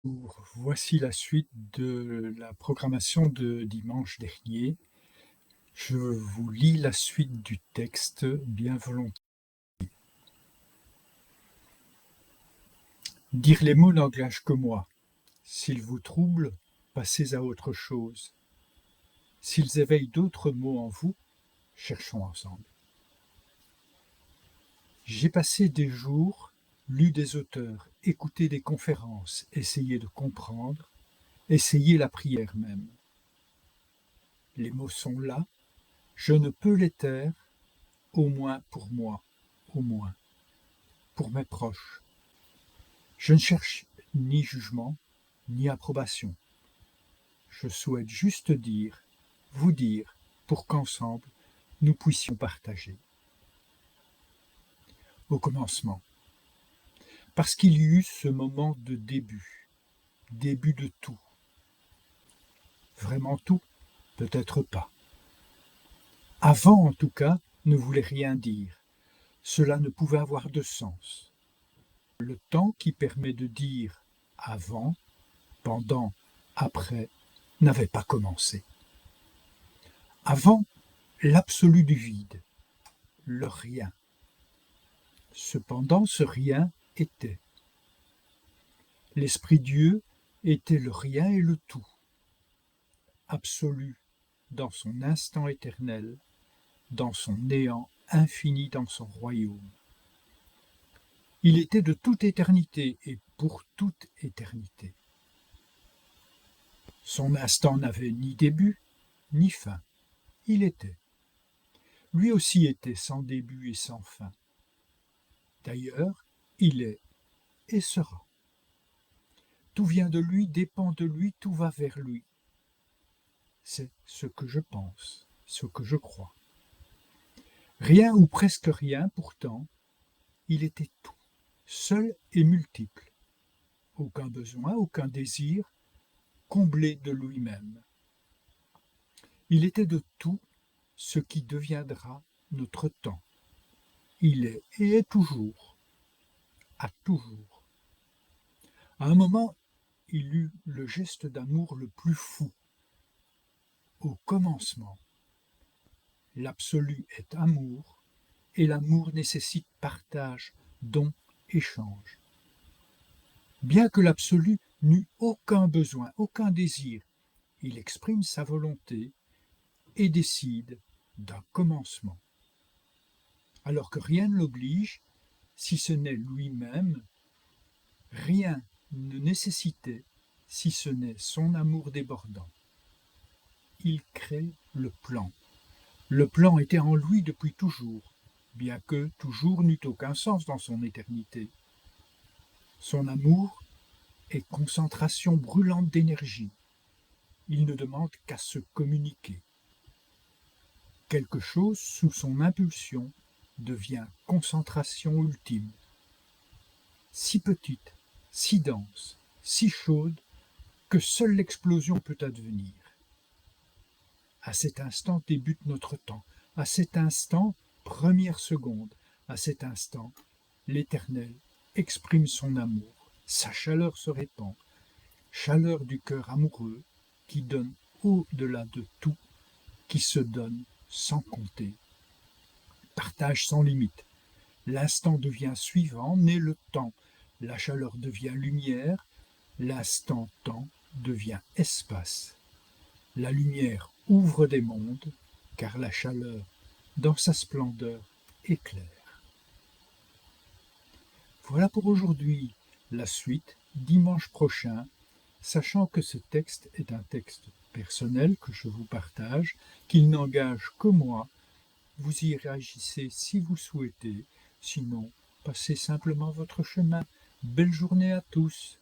Voici la suite de la programmation de dimanche dernier. Je vous lis la suite du texte bien volontiers. Dire les mots n'engage que moi. S'ils vous troublent, passez à autre chose. S'ils éveillent d'autres mots en vous, cherchons ensemble. J'ai passé des jours, lu des auteurs, écouté des conférences, essayé de comprendre, essayé la prière même. Les mots sont là, je ne peux les taire, au moins pour moi, au moins pour mes proches. Je ne cherche ni jugement, ni approbation. Je souhaite juste dire, vous dire, pour qu'ensemble, nous puissions partager. Au commencement, parce qu'il y eut ce moment de début de tout. Vraiment tout? Peut-être pas. Avant, en tout cas, ne voulait rien dire. Cela ne pouvait avoir de sens. Le temps qui permet de dire avant, pendant, après, n'avait pas commencé. Avant, l'absolu du vide, le rien. Cependant, ce rien était. L'Esprit Dieu était le rien et le tout, absolu dans son instant éternel, dans son néant infini dans son royaume. Il était de toute éternité et pour toute éternité. Son instant n'avait ni début ni fin. Il était. Lui aussi était sans début et sans fin. D'ailleurs, il est et sera. Tout vient de lui, dépend de lui, tout va vers lui. C'est ce que je pense, ce que je crois. Rien ou presque rien, pourtant, il était tout, seul et multiple. Aucun besoin, aucun désir, comblé de lui-même. Il était de tout ce qui deviendra notre temps. Il est et est toujours, à toujours. À un moment, il eut le geste d'amour le plus fou. Au commencement, l'absolu est amour, et l'amour nécessite partage, don, échange. Bien que l'absolu n'eût aucun besoin, aucun désir, il exprime sa volonté et décide d'un commencement. Alors que rien ne l'oblige, si ce n'est lui-même, rien ne nécessitait, si ce n'est son amour débordant. Il crée le plan. Le plan était en lui depuis toujours, bien que toujours n'eût aucun sens dans son éternité. Son amour est concentration brûlante d'énergie. Il ne demande qu'à se communiquer. Quelque chose sous son impulsion devient concentration ultime. Si petite, si dense, si chaude, que seule l'explosion peut advenir. À cet instant débute notre temps. À cet instant, première seconde. À cet instant, l'Éternel exprime son amour. Sa chaleur se répand. Chaleur du cœur amoureux qui donne au-delà de tout, qui se donne sans compter. Partage sans limite. L'instant devient suivant, naît le temps. La chaleur devient lumière. L'instant-temps devient espace. La lumière ouvre des mondes, car la chaleur, dans sa splendeur, éclaire. Voilà pour aujourd'hui. La suite, dimanche prochain, sachant que ce texte est un texte personnel que je vous partage, qu'il n'engage que moi, vous y réagissez si vous souhaitez, sinon, passez simplement votre chemin. Belle journée à tous.